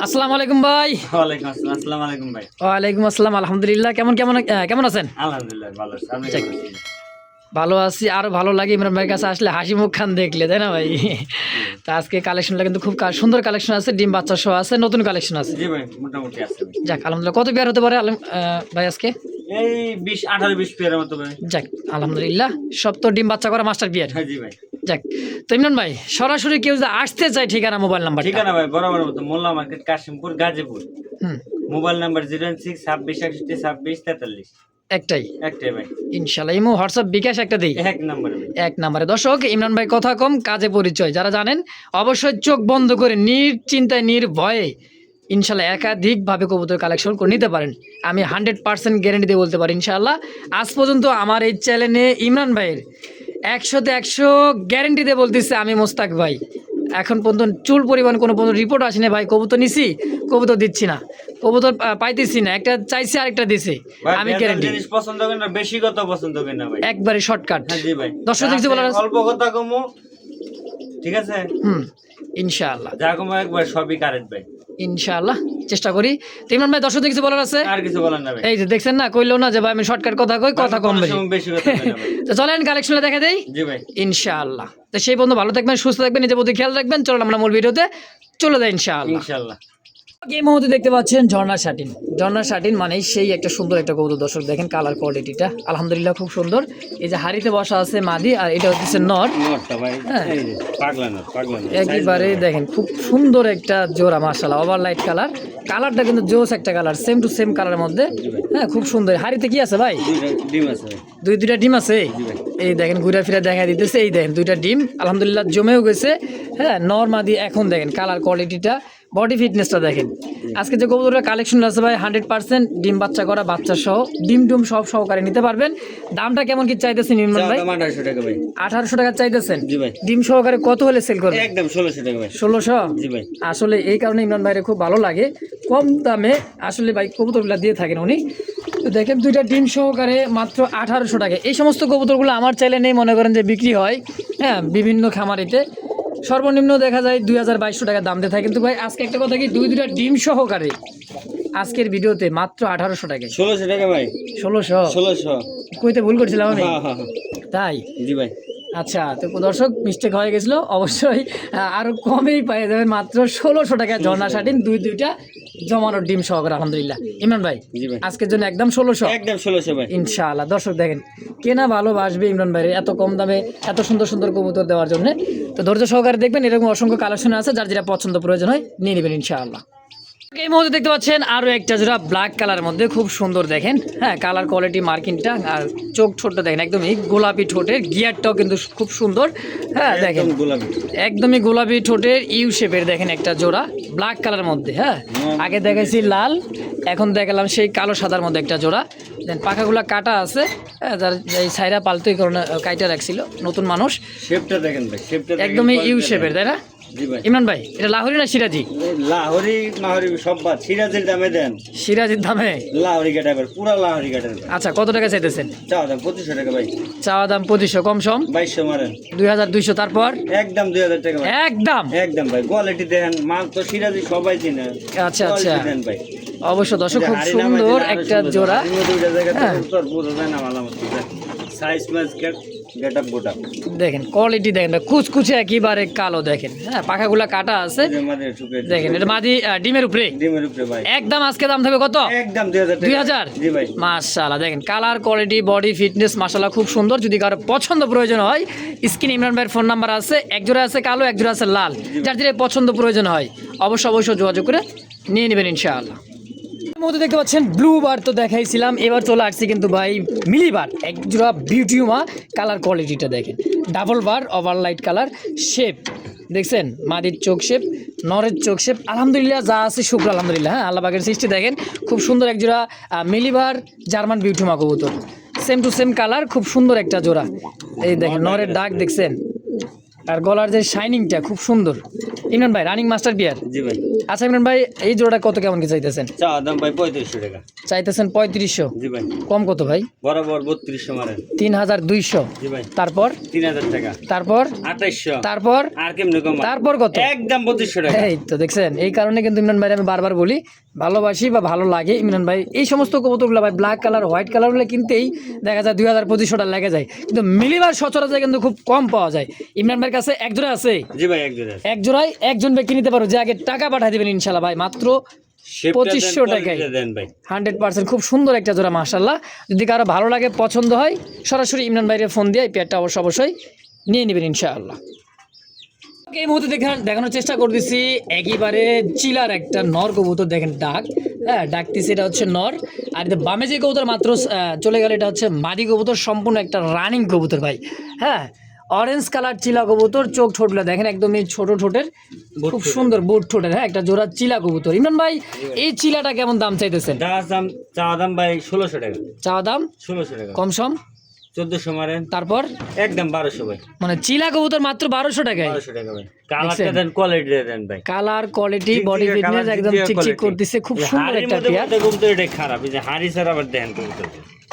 আসসালামু আলাইকুম ভাই। ওয়ালাইকুম আসসালাম। আসসালামু আলাইকুম ভাই। ওয়ালাইকুম আসসালাম। আলহামদুলিল্লাহ। কেমন আছেন? আলহামদুলিল্লাহ ভালো আছি। আপনি কেমন আছেন? ভালো আছি। আরো ভালো লাগে ইমরান ভাইয়ের কাছে আসলে হাসি মুখ খান দেখলে, তাই না ভাই? তো আজকে কালেকশনটা কিন্তু খুব সুন্দর কালেকশন আছে, ডিম বাচ্চা সহ আছে, নতুন কালেকশন আছে। জি ভাই, মোটামুটি আছে ভাই। যাক আলহামদুলিল্লাহ। কত পেয়ার হতে পারে ভাই আজকে? এই 18-20 পেয়ারের মতো ভাই। যাক আলহামদুলিল্লাহ। সব তো ডিম বাচ্চা করা মাস্টার পেয়ার। হ্যাঁ জি ভাই। যাক, তো ইমরান ভাই সরাসরি কেউ যদি আসতে চায়, ঠিকানা মোবাইল নাম্বার? ঠিকানা ভাই বরাবর মতো মোল্লা মার্কেট, কাশিমপুর, গাজীপুর। হুম, মোবাইল নাম্বার 016 26 61 26 43। একটাই ভাই। ইনশাল্লাহ। ইমো হোয়াটসঅ্যাপ বিকাশ একটা দিই। এক নম্বরে ভাই। এক নম্বরে। দর্শক, ইমরান ভাই কথা কম কাজে পরিচয়, যারা জানেন অবশ্যই চোখ বন্ধ করে নিশ্চিন্তায় নির্ভয়ে ইনশাল্লাহ একাধিকভাবে কবুতর কালেকশন করে নিতে পারেন। আমি 100% গ্যারেন্টি দিয়ে বলতে পারি ইনশাল্লাহ। আজ পর্যন্ত আমার এই চ্যানেলে ইমরান ভাইয়ের 100তে 100 গ্যারেন্টি দিয়ে বলতেছে আমি মোস্তাক ভাই, এখন পর্যন্ত চুল পরিমাণ কোনো পর্যন্ত রিপোর্ট আসেনি ভাই। কবুতর নিছি, কবুতর দিচ্ছি না, কবুতর পাইতেছি না, একটা চাইছি আরেকটা দিছে। আমি গ্যারেন্টি। জিনিস পছন্দ করেন না, বেশি কথা পছন্দ করেন না ভাই। একবারে শর্টকাট। হ্যাঁ জি ভাই। দর্শক কিছু বলার আছে? অল্প কথা কমো, ঠিক আছে? ইনশাআল্লাহ। যা কমো একবার সবই কারেক্ট ভাই। ইনশাআল্লাহ চেষ্টা করি। তো ইমরান ভাই, দর্শক কিছু বলার আছে? আর কিছু বলার না ভাই। এই যে দেখছেন না, কইলো না যে ভাই আমি শর্টকাট কথা কই, কথা কম বেশি কথা কই না ভাই। তো চলেন কালেকশনটা দেখা দেই। জি ভাই। ইনশাআল্লাহ। তো সেই বন্ধু ভালো থাকবেন, সুস্থ থাকবেন, নিজের প্রতি খেয়াল রাখবেন। চলুন আমরা মূল ভিডিওতে চলে যাই ইনশাআল্লাহ। ইনশাআল্লাহ। এই মুহূর্তে দেখতে পাচ্ছেন ঝর্ণা শাটিন। ঝর্ণা শাটিন মানে সেই একটা সুন্দর একটা কবুতর। দর্শক দেখেন কালার কোয়ালিটিটা আলহামদুলিল্লাহ খুব সুন্দর। এই যে হাড়িতে বসা আছে মাদি, আর এটা হচ্ছে নর। হ্যাঁ, একেবারে দেখেন খুব সুন্দর একটা জোড়া, মাশাআল্লাহ। ওভারলাইট কালার, কালারটা কিন্তু জোস একটা কালার, সেম টু সেম কালারের মধ্যে। হ্যাঁ, খুব সুন্দর। হাড়িতে কি আছে ভাই? ডিম আছে। দুইটা ডিম আছে। এই দেখেন ঘুরে ফিরে দেখা দিতেছে। এই দেখেন দুইটা ডিম আলহামদুলিল্লাহ জমেও গেছে। হ্যাঁ, নর মাদি। এখন দেখেন কালার কোয়ালিটিটা, বডি ফিটনেসটা দেখেন। আজকে যে কবুতরের কালেকশন আছে ভাই 100% ডিম বাচ্চা করা, বাচ্চা সহ ডিম টুম সব সহকারে নিতে পারবেন। দামটা কেমন কি চাইতেছেন ইমরান ভাই? 1800 টাকা ভাই। 1800 টাকা চাইতেছেন? জি ভাই। ডিম সহকারে কত হলে সেল করবেন? একদম 1600 টাকা ভাই। 1600? জি ভাই। আসলে এই কারণে ইমরান ভাইরে খুব ভালো লাগে, কম দামে আসলে ভাই কবুতরগুলো দিয়ে থাকেন উনি। তো দেখেন দুইটা ডিম সহকারে মাত্র 1800 টাকা। এই সমস্ত কবুতরগুলো আমার চাইলে নেই, মনে করেন যে বিক্রি হয় হ্যাঁ বিভিন্ন খামারিতে, সর্বনিম্ন দেখা যায় 2000-2200 টাকা দাম দিয়ে থাকে। কিন্তু ভাই আজকে একটা কথা কি, দুইটা ডিম সহকারে আজকের ভিডিওতে মাত্র 1800 টাকায়। 1600 টাকা ভাই। 1600 কইতে ভুল করছিলাম আমি? হ্যাঁ। তাই? জি ভাই। আচ্ছা, তো দর্শক মিস্টেক হয়ে গেছিলো, অবশ্যই আরো কমেই পেয়ে যাবেন মাত্র 1600 টাকা ঝর্ণা শাটিন, দুইটা জমানোর ডিম সহকারে আলহামদুলিল্লাহ। ইমরান ভাই আজকের জন্য একদম 1600? একদম 1600 ভাই ইনশাআল্লাহ। দর্শক দেখেন কেনা ভালোবাসবে ইমরান ভাইয়ের এত কম দামে এত সুন্দর সুন্দর কবুতর দেওয়ার জন্য। তো ধৈর্য সহকারে দেখবেন, এরকম অসংখ্য কালেকশন আছে, যার যেটা পছন্দ প্রয়োজন হয় নিয়ে নেবেন ইনশাআল্লাহ। এই মুহূর্তে দেখতে পাচ্ছেন আরো একটা জোড়া ব্ল্যাক কালারের মধ্যে, খুব সুন্দর দেখেন। হ্যাঁ, কালার কোয়ালিটি, মার্কিংটা আর চোখ ছোটটা দেখেন একদমই গোলাপি ঠোঁটের, গিয়ারটাও কিন্তু খুব সুন্দর। হ্যাঁ দেখেন একদমই গোলাপি ঠোঁটের ইউ শেপের দেখেন একটা জোড়া ব্ল্যাক কালারের মধ্যে। হ্যাঁ, আগে দেখাইছি লাল, এখন দেখালাম সেই কালো সাদার মধ্যে একটা জোড়া। দেন পাখাগুলা কাটা আছে। হ্যাঁ, যার এই সাইরা পালতো এই কারণে কাইটা রাখছিল, নতুন মানুষ। শেপটা দেখেন ভাই, শেপটা একদমই ইউ শেপের, তাই না? জি ভাই। ইমরান ভাই এটা লাহোরি না সিরাজি? লাহোরি মাহোরি সব বাদ, সিরাজের দামে দেন। সিরাজির দামে? লাহোরি কাটাবের, পুরা লাহোরি কাটার। আচ্ছা, কত টাকা চাইতেছেন? চাওয়া দাম 2500 টাকা ভাই। চাওয়া দাম 2500, কম সম 2200 মারেন। 2200, তারপর একদম 2000 টাকা ভাই। একদম ভাই। কোয়ালিটি দেখেন, মাল তো সিরাজি সবাই চিনে। আচ্ছা দেন ভাই। অবশ্য দর্শক খুব সুন্দর একটা জোড়া। দেখেন কোয়ালিটি দেখেন, কুচকুচে একেবারে কালো দেখেন। হ্যাঁ, পাখাগুলা কাটা আছে দেখেন। এটা মাদি ডিমের উপরে ভাই। একদম আজকে দাম থাকবে কত? একদম 2000। জি ভাই। মাশাআল্লাহ দেখেন কালার কোয়ালিটি, বডি ফিটনেস মাশাআল্লাহ খুব সুন্দর। যদি কারো পছন্দ প্রয়োজন হয়, স্ক্রিনে ইমরান ভাইয়ের ফোন নাম্বার আছে, এক জোড়া আছে কালো, এক জোড়া আছে লাল। যার যেটা পছন্দ প্রয়োজন হয় অবশ্যই যোগাযোগ করে নিয়ে নেবেন ইনশাআল্লাহ। মধ্যে দেখতে পাচ্ছেন ব্লু বার তো দেখাইছিলাম, এবার চলে আসছি কিন্তু ভাই মিলিবার। এক জোড়া বিউটিউমা, কালার কোয়ালিটিটা দেখেন, ডাবল বার, ওভারলাইট কালার, শেপ দেখছেন, মাদির চোখ শেপ, নরের চোখ শেপ, আলহামদুলিল্লাহ যা আছে শুক্র আলহামদুলিল্লাহ। হ্যাঁ, আল্লাহ পাকের সৃষ্টি দেখেন খুব সুন্দর এক জোড়া মিলিবার জার্মান বিউটিউমা কবুতর, সেম টু সেম কালার, খুব সুন্দর একটা জোড়া। এই দেখেন নরের ডাক দেখছেন, আর গলার যে শাইনিংটা খুব সুন্দর। ইমরান ভাই রানিং মাস্টার বিয়ার? জি ভাই। আচ্ছা ইমরান ভাই এই জোড়াটা কত কেমন কি চাইতেছেন? চাওয়া দাম ভাই 3500 টাকা। চাইতেছেন 3500। জি ভাই। কম কত ভাই? বরাবর 3200 মারেন। 3200। জি ভাই। তারপর 3000 টাকা। তারপর 2800। তারপর আর কেমনে কম? তারপর কত? একদম 2500 টাকা। এই তো দেখছেন, এই কারণে কিন্তু ইমরান ভাই আমি বারবার বলি ভালোবাসি বা ভালো লাগে ইমরান ভাই এই সমস্ত কবুতরগুলো ভাই ব্ল্যাক কালার হোয়াইট কালারগুলো কিনতেই দেখা যায় 2000-2500 টাকা লেগে যায়, কিন্তু মিলিবার সচরাচর কিন্তু খুব কম পাওয়া যায়। ইমরান ভাইয়ের কাছে এক জোড়া আছে? জি ভাই, এক জোড়া। এক জোড়ায় একজন ব্যক্তি নিতে পারো, যে আগে টাকা পাঠিয়ে দেবেন ইনশাল্লাহ ভাই, মাত্র 2500 টাকায় 100%। খুব সুন্দর একটা জোড়া মাশাআল্লাহ। যদি কারো ভালো লাগে পছন্দ হয় সরাসরি ইমরান ভাইয়ের ফোন দিয়ে এই পেয়ারটা অবশ্যই নিয়ে নেবেন ইনশাআল্লাহ। এই মুহূর্তে দেখানোর চেষ্টা করতেছি একেবারে চিলার একটা নর কবুতর। দেখেন ডাক, হ্যাঁ ডাকতেছি, এটা হচ্ছে নর। আর এটা বামে যে কবুতর মাত্র চলে গেল এটা হচ্ছে মাদি কবুতর, সম্পূর্ণ একটা রানিং কবুতর ভাই। হ্যাঁ অরেঞ্জ কালার চিলা কবুতর, চোখ ঠোঁটগুলো দেখেন একদমই ছোট ঠোঁটের, খুব সুন্দর বুট ঠোঁটের। হ্যাঁ একটা জোড়া চিলা কবুতর। ইমরান ভাই এই চিলাটা কেমন দাম চাইতেছেন? চাওয়া দাম ভাই 1600 টাকা। চাওয়া দাম 1600 টাকা। কম সম 1400 মারেন। তারপর একদম 1200 ভাই। মানে চিলা কবুতর মাত্র 1200 টাকায়। 1200 টাকা ভাই। কালারটা দেন, কোয়ালিটি দেন ভাই। কালার কোয়ালিটি বডি ফিটনেস একদম চিকচিক করতেছে, খুব সুন্দর একটা পেয়ার। কবুতর এটা খারাপ, এই যে হাড়ি ছাড়া আবার দেখেন কবুতর।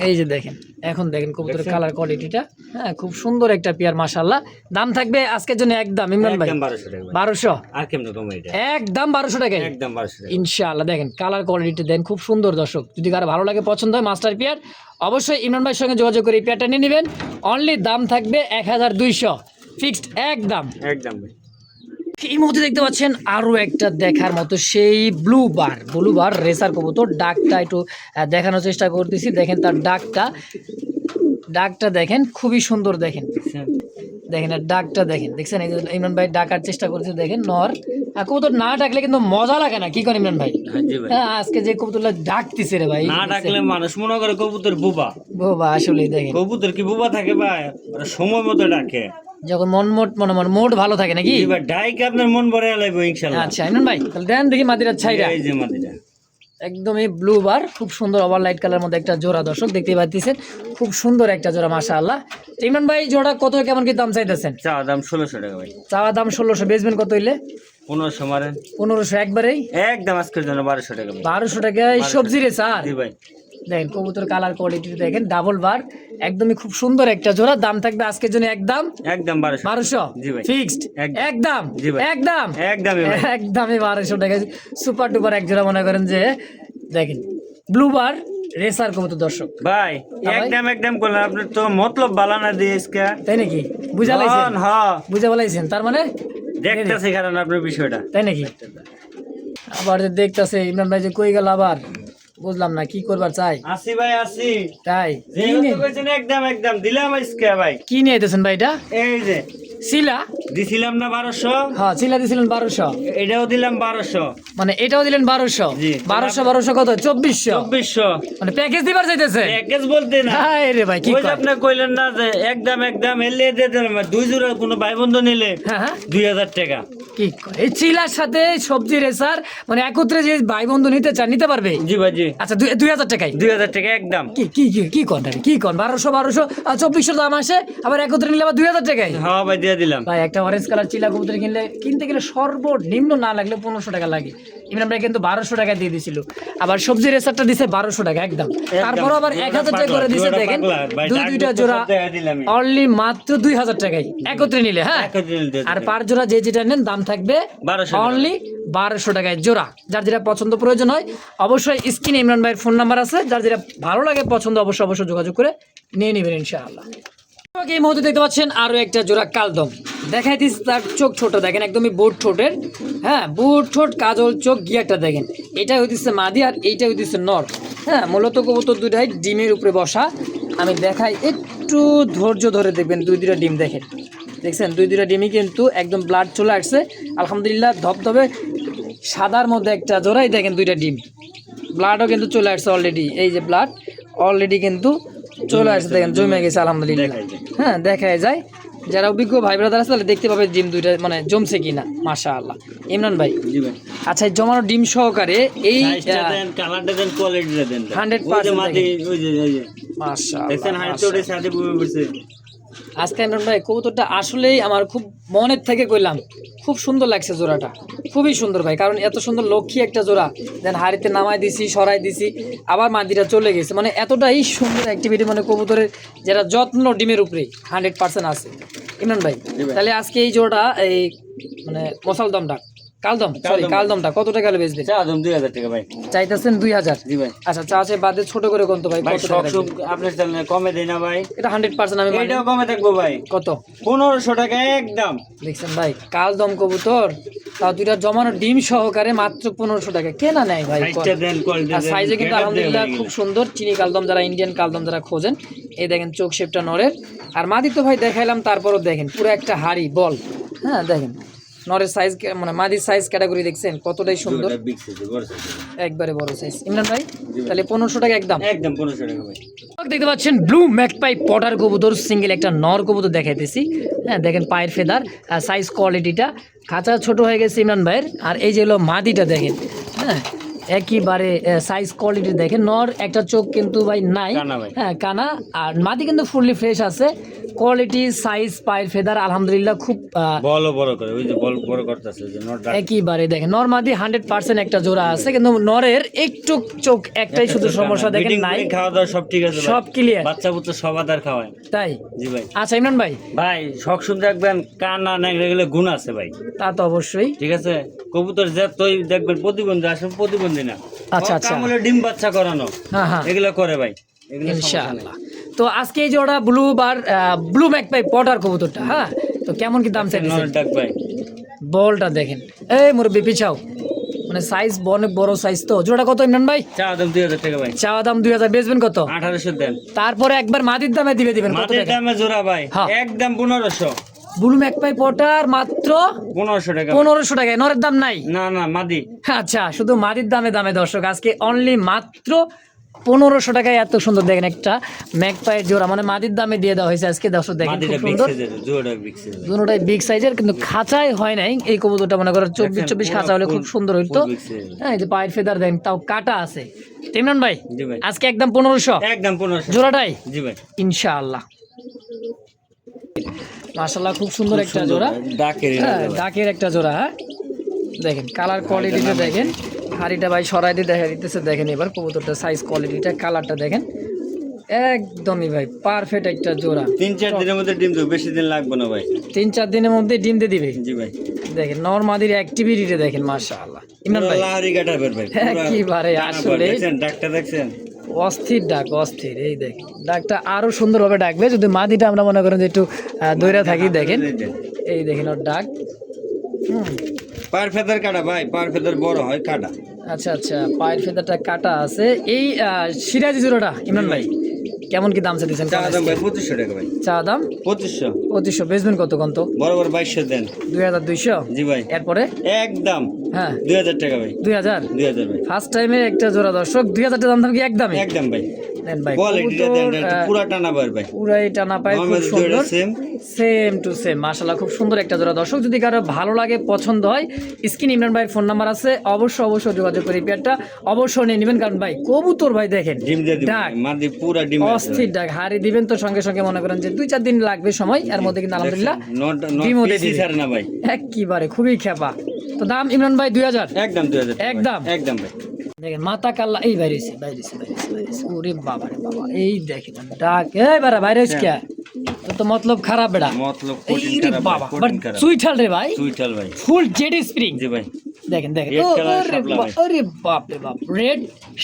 এই যে দেখেন, এখন দেখেন কবুতরের কালার কোয়ালিটিটা, হ্যাঁ খুব সুন্দর একটা পেয়ার মাশাআল্লাহ। দাম থাকবে আজকের জন্য একদম ইমরান ভাই একদম 1200 টাকা ভাই। 1200। আর কেমনে কম এটা? একদম 1200 টাকায়। একদম 1200 টাকা ইনশাআল্লাহ। দেখেন কালার কোয়ালিটি দেন, খুব সুন্দর দর্শক। যদি কারো ভালো লাগে পছন্দ হয় মাস্টার পেয়ার, অবশ্যই ইমরান ভাইয়ের সঙ্গে যোগাযোগ করে এই পেয়ারটা নিয়ে নেবেন। অনলি দাম থাকবে 1200 ফিক্সড একদম। একদম ভাই। এই মুহূর্তে দেখতে পাচ্ছেন আরও একটা দেখার মতো সেই ব্লু বার রেসার কবুতর। ডাকটা একটু দেখানোর চেষ্টা করতেছি, দেখেন তার ডাকটা দেখেন, খুবই সুন্দর। দেখেন আর ডাকটা দেখেন, দেখছেন এই যে ইমরান ভাই ডাকার চেষ্টা করছে, দেখেন নর। আর কবুতর না ডাকলে কিন্তু মজা লাগে না, কি করেন ইমরান ভাই? জি ভাই। হ্যাঁ আজকে যে কবুতরটা ডাকতেছে রে ভাই, না ডাকলে মানুষ মনে করে কবুতর বুবা। আসলেই দেখেন কবুতর কি বুবা থাকে ভাই? ওরা সময় মতো ডাকে, যখন মোড ভালো থাকে নাকি? এবার ডাইকে আপনার মন ভরে লাইব ইনশাআল্লাহ। আচ্ছা ইমরান ভাই তাহলে দেন দেখি মাদিরার ছাইরা। এই যে মাদিরা একদমই ব্লু বার, খুব সুন্দর ওভার লাইট কালার মধ্যে একটা জোড়া দর্শক দেখতে পাচ্ছেন, খুব সুন্দর একটা জোড়া মাশাআল্লাহ। ইমরান ভাই জোড়া কত কেমন কি দাম চাইতেছেন? চাওয়া দাম 1600 টাকা ভাই। চাওয়া দাম 1600, বেচবেন কত হইলে? 1500 মারেন। 1500 একবারেই একদম আজকের জন্য 1200 টাকা ভাই। 1200 টাকায় সবজি রে স্যার। জি ভাই। দেখেন কবুতর কালার কোয়ালিটি দেখেন, ডাবল বার, একদমই খুব সুন্দর একটা জোড়া। দাম থাকবে আজকের জন্য একদম 1200 জি ভাই। ফিক্সড একদম। জি ভাই। একদমই ভাই। একদমই 1200 টাকা সুপার ডুপার এক জোড়া মনে করেন যে। দেখেন ব্লু বার রেসার কবুতর দর্শক ভাই। একদম করলে আপনি তো মতলব বালানা দিয়ে ইসকা, তাই নাকি? বুঝা লাইছেন? হ্যাঁ বুঝা বলাইছেন, তার মানে দেখতেছি কারণ আপনার বিষয়টা, তাই নাকি? আবার যে দেখতেছে ইমরান ভাই যে কই গেল আবার, বুঝলাম না কি করবার চাই। আসি ভাই আসি। তাই যে কইছেন একদম দিলাম ইসকা ভাই। কি নিয়ে আইতেছেন ভাই? এটা এই যে শিলা দিছিলাম না 1200। হ্যাঁ শিলা দিছিলেন 1200, এটাও দিলাম 1200, মানে এটাও দিলেন 1200। জি। 1200 কত? 2400। 2400 মানে প্যাকেজ দিবার চাইতেছে। প্যাকেজ বলতে না, হাই রে ভাই কি ওই যে কয়? আপনি কইলেন না যে একদম এলে দিয়ে দিলাম। দুই জোড়া কোনো ভাই বন্ধু নিলে হ্যাঁ 2000 টাকা। কি কয়? এই চিলার সাথে সবজি রেসার মানে একত্রে যে ভাই বন্ধু নিতে চান নিতে পারবে? জি ভাই জি। আচ্ছা 2000 টাকায় 2000 টাকা একদম। কি কোন 1200 আর 2400 দাম আসে, আবার একত্রে নিলে আবার 2000 টাকায়। হ্যাঁ ভাই দিয়ে দিলাম। ভাই একটা অরেঞ্জ কালার চিলা কবুতর কিনতে গেলে সর্বনিম্ন না লাগলে 1500 টাকা লাগে। ইমরান ভাই কিন্তু 1200 টাকা দিয়ে দিছিল, আবার সবজি রেসারটা দিছে 1200 টাকা একদম। তারপর আবার 1000 টাকা করে দিছে। দেখেন দুইটা জোড়া অনলি মাত্র 2000 টাকায় একত্রে নিলে। হ্যাঁ আর পার জোড়া যে যেটা নেন দাম থাকবে 1200 অনলি 1200 টাকায় জোড়া। যার যেটা পছন্দ প্রয়োজন হয় অবশ্যই স্ক্রিনে ইমরান ভাইয়ের ফোন নাম্বার আছে, যার যেটা ভালো লাগে পছন্দ অবশ্যই যোগাযোগ করে নিয়ে নেবেন ইনশাআল্লাহ। এই মুহূর্তে দেখতে পাচ্ছেন আরো একটা জোড়া কালদম দেখাইতেছি। তার চোখ ছোট দেখেন, একদমই বুট ঠোঁটের। হ্যাঁ বুট ঠোঁট কাজল চোখ গিয়ারটা দেখেন, এটা হইতেছে মাদি আর এইটা হইতেছে নর। হ্যাঁ মূলত কবুতর দুটাই ডিমের উপরে বসা। আমি দেখাই, একটু ধৈর্য ধরে দেখবেন। দুইটা ডিম দেখেন, দেখছেন দুইটা ডিমই কিন্তু একদম ব্লাড চলে আসছে আলহামদুলিল্লাহ। ধবধবে সাদার মধ্যে একটা জোড়াই দেখেন, দুইটা ডিম ব্লাডও কিন্তু চলে আসছে অলরেডি। এই যে ব্লাড অলরেডি কিন্তু চলে আসছে, দেখেন জমে গেছে আলহামদুলিল্লাহ। হ্যাঁ দেখাই যায়, যারা অভিজ্ঞ ভাই ব্রাদার আছে তাহলে দেখতে পাবে ডিম দুইটা মানে জমছে কিনা। মাশাআল্লাহ ইমরান ভাই। জি ভাই। আচ্ছা জমানো ডিম সহকারে এই কালারটা দেন, কোয়ালিটিটা দেন 100% ওই যে মাশাআল্লাহ দেখেন হাইট ওরে সাথে বুবে পড়ছে। আজকে ইমরান ভাই কবুতরটা আসলেই আমার খুব মনের থেকে কইলাম খুব সুন্দর লাগছে জোড়াটা, খুবই সুন্দর ভাই, কারণ এত সুন্দর লক্ষ্মী একটা জোড়া দেন হাড়িতে নামাই দিছি, সরাই দিছি, আবার মাদিটা চলে গেছে, মানে এতটাই সুন্দর অ্যাক্টিভিটি, মানে কবুতরের যেটা যত্ন ডিমের উপরে 100% আছে। ইমরান ভাই তাহলে আজকে এই জোড়াটা এই মানে মশালদমটা কালদমটা কত টাকা হলে বেচবেন? চা দাম 2000 টাকা ভাই। চাইতেছেন 2000? জি ভাই। আচ্ছা চা আছে বাদে ছোট করে কোন তো ভাই ভাই কত সব টাকা সব আপনার চ্যানেলে কমে দেই না ভাই। এটা 100% আমি মানি। এটাও কমে থাকবো ভাই। কত? 1500 টাকা একদম। দেখছেন ভাই কালদম কবুতর, তাও দুইটা জমানো ডিম সহকারে মাত্র 1500 টাকা, কেনা নেয় ভাই। সাইজটা দেন, কোয়ালিটি আর দেন। সাইজে কিন্তু আলহামদুলিল্লাহ খুব সুন্দর চিনি কালদম, যারা ইন্ডিয়ান কালদম যারা খোঁজেন, এই দেখেন চোখ শেপটা নরের। আর মাদি তো ভাই দেখাইলাম, তারপরও দেখেন পুরো একটা হাড়ি বল। হ্যাঁ দেখেন নরের সাইজ, মানে মাদির সাইজ ক্যাটাগরি দেখছেন কতটাই সুন্দর, এটা বিগ সাইজ বড় সাইজ। একবারে বড় সাইজ। ইমরান ভাই তাহলে 1500 টাকা একদম? একদম 1500 টাকা ভাই। দেখতে পাচ্ছেন ব্লু ম্যাকপাই পটার কবুতর, সিঙ্গেল একটা নর কবুতর দেখাইতেছি। হ্যাঁ দেখেন পায়ের ফেদার, সাইজ কোয়ালিটিটা খাঁচা ছোট হয়ে গেছে ইমরান ভাইয়ের। আর এই যে হলো মাদিটা দেখেন, হ্যাঁ একইবারে সাইজ কোয়ালিটি দেখেন। নর একটা চোখ কিন্তু ভাই নাই, কানা ভাই। হ্যাঁ কানা। আর মাদি কিন্তু ফুললি ফ্রেশ আছে, কোয়ালিটি সাইজ পায়ের ফেদার আলহামদুলিল্লাহ খুব বল বড় করে, ওই যে বল বড় করতেছে যে নট ডাক। একইবারে দেখেন নর মাদি 100% একটা জোড়া আছে, কিন্তু নরের একটু চোখ একটাই শুধু সমস্যা দেখেন নাই, খাওয়া দাওয়া সব ঠিক আছে ভাই। সব ক্লিয়ার, বাচ্চা বুচ্চা সব আদার খাওয়ায়। তাই? জি ভাই। আচ্ছা ইমরান ভাই ভাই সব শুনতে দেখবেন কানা নেগড়ে গেলে গুণ আছে ভাই, তা তো অবশ্যই। ঠিক আছে। কবুতর যতই দেখবেন প্রতিবন্ধী আসলে প্রতিবন্ধী না, আচ্ছা, আচ্ছা। কামলে ডিম বাচ্চা করানো, হ্যাঁ হ্যাঁ এগুলো করে ভাই, এগুলো সমস্যা নাই। ইনশাআল্লাহ। তো আজকে এই জোড়া ব্লু ম্যাকপাই পটার কবুতরটা, হ্যাঁ তো কেমন কি দাম চাইতেছেন? নর ডাক ভাই। বলটা দেখেন, এই মুরব্বি পিছাও, মানে সাইজ অনেক বড় সাইজ। তো জোড়া কত ইমরান ভাই? চা দাম 2000 টাকা ভাই। চাওয়া দাম 2000, বেচবেন কত? 1800 দেন। তারপরে একবার মাদির দামে দিবেন কত মাটির টাকা? দামে জোড়া ভাই, হ্যাঁ। একদম 1500। ব্লু ম্যাকপাই পটার মাত্র 1500 টাকা। 1500 টাকায়, নরের দাম নাই? না না মাদি। আচ্ছা শুধু মাদির দামে দর্শক আজকে অনলি মাত্র 1500 টাকায় এত সুন্দর দেখেন একটা ম্যাকপাইয়ের জোড়া, মানে মাদির দামে দিয়ে দেওয়া হয়েছে আজকে। দর্শক দেখেন মাদিটা খুব বিগ সুন্দর, সাইজের, জোড়া বিগ সাইজের। দুটোটাই বিগ সাইজের, কিন্তু খাঁচায় হয় নাই এই কবুতরটা। মনে করো 24 খাঁচা হলে খুব সুন্দর হইতো। হ্যাঁ এই যে পায়ের ফেদার দেখেন, তাও কাটা আছে। তো ইমরান ভাই জি ভাই। আজকে একদম 1500 একদম 1500 জোড়াটাই জি ভাই। ইনশাআল্লাহ। মাশাআল্লাহ খুব সুন্দর একটা জোড়া, ডাকের হ্যাঁ ডাকের একটা জোড়া। হ্যাঁ দেখেন কালার কোয়ালিটিটা দেখেন, হাড়িটা ভাই সরাই দিয়ে দেখা দিতেছে। দেখেন এবার কবুতরটা সাইজ কোয়ালিটিটা, কালারটা দেখেন, একদমই ভাই পারফেক্ট একটা জোড়া। 3-4 দিনের মধ্যে ডিম দেবে, বেশি দিন লাগবে না ভাই। 3-4 দিনের মধ্যে ডিম দিয়ে দিবে। জি ভাই। দেখেন নরমাদির অ্যাক্টিভিটিটা দেখেন মাশাআল্লাহ। ইমরান ভাই লাহরি কাটা বের ভাই, একেবারে আসলে দেখছেন ডাকটা দেখছেন, অস্থির ডাক, অস্থির। এই দেখেন ডাকটা আরো সুন্দরভাবে ডাকবে যদি মাদিটা আমরা মনে করেন যে একটু দইরা থাকি। দেখেন এই দেখেন ওর ডাক। পার ফেদার কাটা ভাই, পার ফেদার বড় হয় কাটা। আচ্ছা আচ্ছা পায়ের ফেদারটা কাটা আছে। এই সিরাজি জোড়াটা ইমরান ভাই কেমন কি দাম চাইছেন? চা দাম ভাই 2500 টাকা ভাই। চা দাম 2500। বেচবেন কত কত? বড় বড় 2200 দেন। 2200 জি ভাই। এরপরে একদম হ্যাঁ 2000 টাকা ভাই। 2000 ভাই। ফার্স্ট টাইমে একটা জোড়া দর্শক 2000 টাকা দাম কি একদমই? একদম ভাই। নেন ভাই কোয়ালিটিটা দেন, পুরা টানা ভাই। পুরাই টানা পায়, খুব সুন্দর, সেম টু সেম মাশাআল্লাহ। খুব সুন্দর একটা জোড়া দর্শক, যদি কারো ভালো লাগে পছন্দ হয় স্ক্রিন ইমরান ভাইয়ের ফোন নাম্বার আছে, অবশ্যই যোগাযোগ করে পেয়ারটা অবশ্যই নিয়ে নেবেন। কারণ ভাই কবুতর ভাই দেখেন ডিম দিয়ে দিবেন, ডাক মাদি পুরা ডিম অস্থির ডাক, হাড়ি দিবেন তো সঙ্গে সঙ্গে মনে করেন যে 2-4 দিন লাগবে সময়, এর মধ্যে কিন্তু আলহামদুলিল্লাহ ডিমও দিয়ে দিবে। ছাড়ে না ভাই, একেবারে খুবই খেপা। তো দাম ইমরান ভাই 2000 একদম 2000 একদম একদম ভাই। দেখেন মাথা কাল্লা, এই বাইরেছে ওরে বাবা রে বাবা, এই দেখেন ডাক, এই বারা বাইরে কে তো মতলব খারাপ বেড়া, মতলব এই কঠিন রে খারাপ বাবা, ভাই, বাট কঠিন খারাপ। সুইঠাল রে ভাই, সুইটাল ভাই, ফুল জেড স্প্রিং। জি ভাই। দেখেন দেখেন Red color ওরে শাপলা ভাই। আরে বাপ রে বাপ, রেড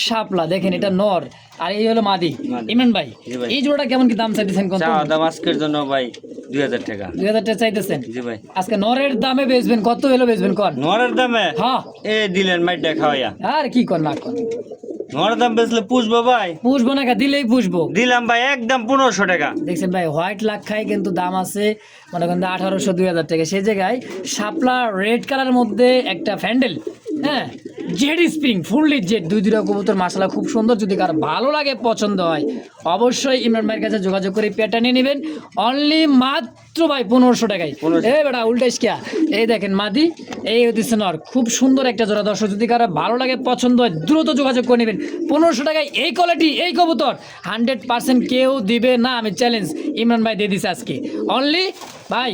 শাপলা দেখেন, এটা নর আর এই হলো মাদি। মাদি। ইমরান ভাই জি ভাই। এই জোড়াটা কেমন কি দাম চাইতেছেন কোন? চা দাম আজকের জন্য ভাই 2000 টাকা। 2000 টাকা চাইতেছেন? জি ভাই। আজকে নরের দামে বেচবেন, কত হলো বেচবেন কোন? নরের দামে হ্যাঁ এ দিলেন মাইটা খাওয়াইয়া। আর কি কর না কর, নরের দাম বেচলে পুষবো ভাই, পুষবো না, দিলেই পুষবো। দিলাম ভাই একদম 1500 টাকা। দেখছেন ভাই হোয়াইট লাখ খাই কিন্তু দাম আছে মনে করেন 1800-2000 টাকা। সেই জায়গায় শাপলা রেড কালারের মধ্যে একটা ফ্যান্ডেল, হ্যাঁ জেড স্প্রিং ফুললি জেড, দুইটা কবুতর মাশাআল্লাহ খুব সুন্দর। যদি কারো ভালো লাগে পছন্দ হয় অবশ্যই ইমরান ভাইয়ের কাছে যোগাযোগ করে পেয়ারটা নিয়ে নেবেন অনলি মাত্র ভাই 1500 টাকায়। এই বেটা উল্টাইস কিয়া, এই দেখেন মাদি, এই হচ্ছে নর, খুব সুন্দর একটা জোড়া দর্শক। যদি কারো ভালো লাগে পছন্দ হয় দ্রুত যোগাযোগ করে নেবেন। 1500 টাকায় এই কোয়ালিটি এই কবুতর 100% কেউ দিবে না, আমি চ্যালেঞ্জ ইমরান ভাই দিয়ে দিছে আজকে অনলি ভাই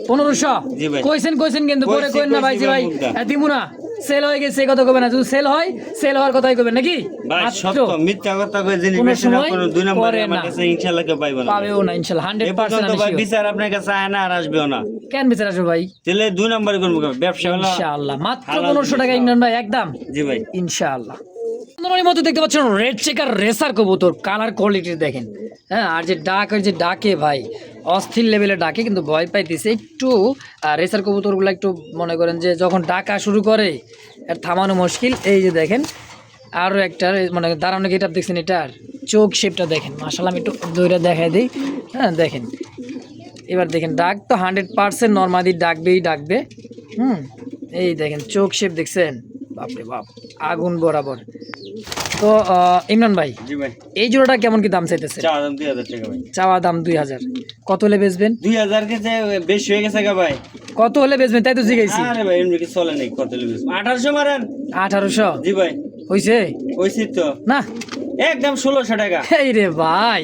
1500 জি ভাই। কইছেন কিন্তু পরে কইছি, কইন না ভাই কইছি জি ভাই ভাই, মুগ্ধা। দিমু না সেল হয়ে গেছে এই কথা কইবেন না যদি সেল হয় সেল হওয়ার কথাই কইবেন নাকি ভাই মাত্র সত্য মিথ্যা কথা কই জিনিস কোনো বেশি না সময় কোনো দুই নম্বরে করে আমার না। কাছে ইনশাআল্লাহ কেউ পাইবে না পাবেও না ইনশাআল্লাহ এই 100% পর্যন্ত আমি ভাই sure। বিচার আপনার কাছে আয় না আর আসবেও না কেন বিচার আসবে ভাই তাহলে দুই নম্বরে করবো কেন? ব্যবসা হলো ইনশাআল্লাহ মাত্র হালাল 1500 টাকা জিনিস। ইমরান ভাই একদম জি ভাই ইনশাআল্লাহ তোমার মতো দেখতে পাচ্ছেন রেড চেকার রেসার কবুতর কালার কোয়ালিটি দেখেন হ্যাঁ আর যে ডাকে ভাই অস্থির লেভেলে ডাকে কিন্তু ভয় পাইতেছে একটু রেসার কবুতরগুলো একটু মনে করেন যে যখন ডাকা শুরু করে আর থামানো মুশকিল এই যে দেখেন আরও একটা মানে দাঁড়ানো গেটআপ দেখছেন এটার চোখ শেপটা দেখেন মাশাআল্লাহ আমি একটু দইটা দেখাই দিই হ্যাঁ দেখেন এবার দেখেন ডাক তো 100% নর্মালি ডাকবে এই দেখেন চোখ শেপ দেখছেন বাপরে বাপ আগুন বরাবর তো ইমরান ভাই জি ভাই এই জোড়াটা কেমন কি দাম চাইতেছে চাওয়া দাম 2000 টাকা ভাই চাওয়া দাম 2000 কত হলে বেচবেন 2000 কে যে বেশি হয়ে গেছে গা ভাই কত হলে বেচবেন তাই তো জিজ্ঞাসি আরে ভাই এমনি কি চলে নাই কত লিখেছ 1800 মারেন 1800 জি ভাই হইছে ওইছি তো না একদম 1600 টাকা এই রে ভাই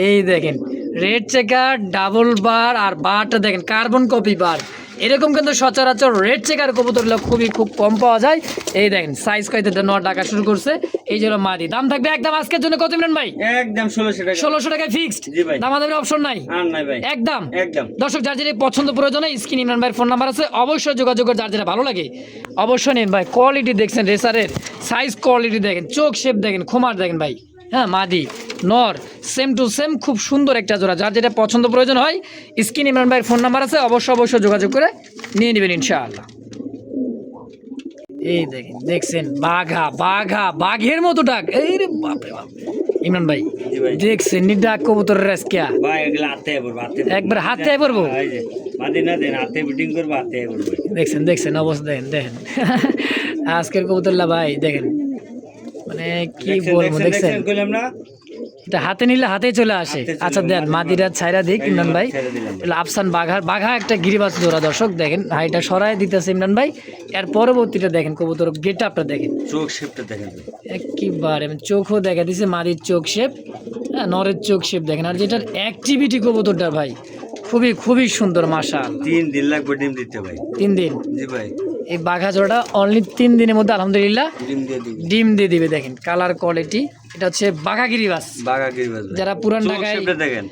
এই দেখেন রেড চেকার ডাবল বার আর বারটা দেখেন কার্বন কপি বার এরকম কিন্তু সচরাচর রেড চেকার কবুতরগুলো খুব কম পাওয়া যায় এই দেখেন সাইজ কয়তে 9 টাকা শুরু করছে এই জন্য মাদি দাম থাকবে একদম আজকের জন্য কত মিলেন ভাই একদম 1600 টাকা 1600 টাকায় ফিক্সড জি ভাই। দামাদামির অপশন নাই আর নাই ভাই একদম একদম দর্শক যার যেটা পছন্দ প্রয়োজনে স্ক্রিন ইমরান ভাইয়ের ফোন নাম্বার আছে অবশ্যই যোগাযোগ করে যার যেটা ভালো লাগে অবশ্যই নিন ভাই কোয়ালিটি দেখছেন রেসারের সাইজ কোয়ালিটি দেখেন চোখ শেপ দেখেন খোমার দেখেন ভাই হ্যাঁ মাদি নর সেম টু সেম খুব সুন্দর একটা জোড়া যার যেটা পছন্দ প্রয়োজন হয় স্ক্রিন ইমরান ভাইয়ের ফোন নাম্বার আছে অবশ্যই যোগাযোগ করে নিয়ে নেবেন ইনশাআল্লাহ এই দেখছেন বাঘের মতো ডাক এই রে বাপরে বাপ ইমরান ভাই জি ভাই। দেখছেন নি ডাক কবুতরের রেসকিয়া ভাই এগুলা হাতে পড়বো হাতে একবার হাতে পড়বো? এই যে মাদি না দেন হাতে বিটিং করবো হাতে পড়বো দেখছেন অবস্থা দেখেন আজকের কবুতরলা ভাই দেখেন মানে কি বলবো দেখছেন কইলাম না এটা হাতে নিলে হাতেই চলে আসে হাতে চলে আচ্ছা দেন মাদি মাদিরা ছাইরা দিক এই ইমরান ভাই ছেড়ে দিলাম ভাই। এটা আফসান বাঘা একটা গিরিবাজ জোড়া দর্শক দেখেন হাইটা সরাই দিতেছে ইমরান ভাই এর পরবর্তীটা দেখেন কবুতর গেট আপটা দেখেন চোখ শেপটা দেখেন ভাই। একেবারে চোখও দেখা দিছে মাদির চোখ শেপ হ্যাঁ নরের চোখ শেপ দেখেন আর যেটার অ্যাক্টিভিটি কবুতরটা ভাই খুবই সুন্দর মাশাআল্লাহ 3 দিন লাগবে ডিম দিতে ভাই 3 দিন জি ভাই এই বাঘা জোড়াটা অনলি 3 দিনের মধ্যে আলহামদুলিল্লাহ ডিম দিয়ে দিবি ডিম দিয়ে দিবে দেখেন কালার কোয়ালিটি এটা হচ্ছে বাঘা গিরিবাস বাগা গিরিবাজ ভাই। যারা পুরান চোখ ঢাকায় শেপটা দেখেন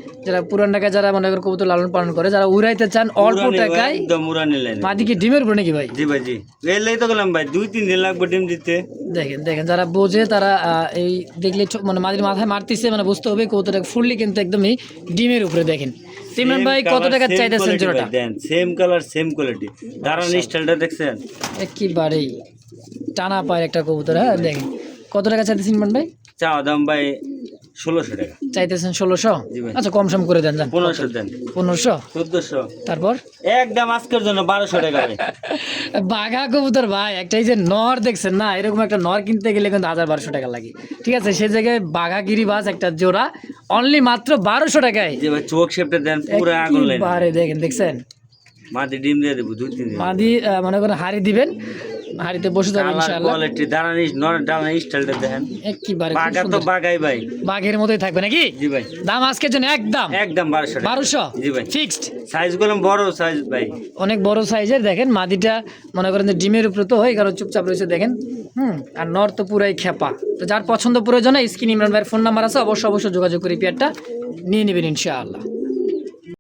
যারা মনে করেন কবুতর লালন পালন করে যারা উড়াইতে চান অল্প উড়ানি ভাই, টাকায় একদম উড়ানি লাইন মাদিকে ডিমের উপরে নাকি ভাই জি ভাই জি এলেই তো গেলাম ভাই 2-3 দিন লাগবে ডিম দিতে দেখেন যারা বোঝে তারা এই দেখলে মানে মাদির মাথায় মারতেছে মানে বুঝতে হবে কবুতরটা ফুললি কিন্তু একদমই ডিমের উপরে দেখেন সিমরান ভাই কত টাকা চাইতেছেন জোড়াটা দেন সেম কালার সেম কোয়ালিটি দাঁড়ান স্টাইলটা দেখছেন একেবারেই টানা পায়ের একটা কবুতর হ্যাঁ দেখেন কত টাকা চাইতেছেন ইমরান ভাই চাওয়া দাম ভাই 1600 টাকা চাইতেছেন 1600 জি ভাই। আচ্ছা কম সম করে দেন যান 1500 দেন 1500 1400 তারপর একদম আজকের জন্য 1200 টাকা ভাই বাঘা কবুতর ভাই একটা এই যে নর দেখছেন না এরকম একটা নর কিনতে গেলে কিন্তু 1200 টাকা লাগে ঠিক আছে সেই জায়গায় বাঘা গিরিবাজ একটা জোড়া অনলি মাত্র 1200 টাকায় যে ভাই চোখ শেপটা দেন পুরো আগুন লাইন একেবারে দেখছেন মাদি ডিম দিয়ে দেবো 2-3 দিন মাদি মনে করেন হাড়ি দিবেন হাড়িতে বসে যাবেন কালার ইনশাআল্লাহ কোয়ালিটি দাঁড়ান দাঁড়ান স্টাইলটা দেখেন একেবারে খুব বাগা তো সুন্দর। বাগাই ভাই বাঘের মতোই থাকবে নাকি জি ভাই দাম আজকের জন্য একদম একদম 1200 টাকা 1200 জি ভাই ফিক্সড সাইজ গুলো বড় সাইজ ভাই অনেক বড় সাইজের দেখেন মাদিটা মনে করেন যে ডিমের উপরে তো হয় কারণ চুপচাপ রয়েছে দেখেন আর নর তো পুরাই খেপা তো যার পছন্দ প্রয়োজন স্ক্রিন ইমরান ভাইয়ের ফোন নাম্বার আছে অবশ্যই যোগাযোগ করে পেয়ারটা নিয়ে নেবেন ইনশাআল্লাহ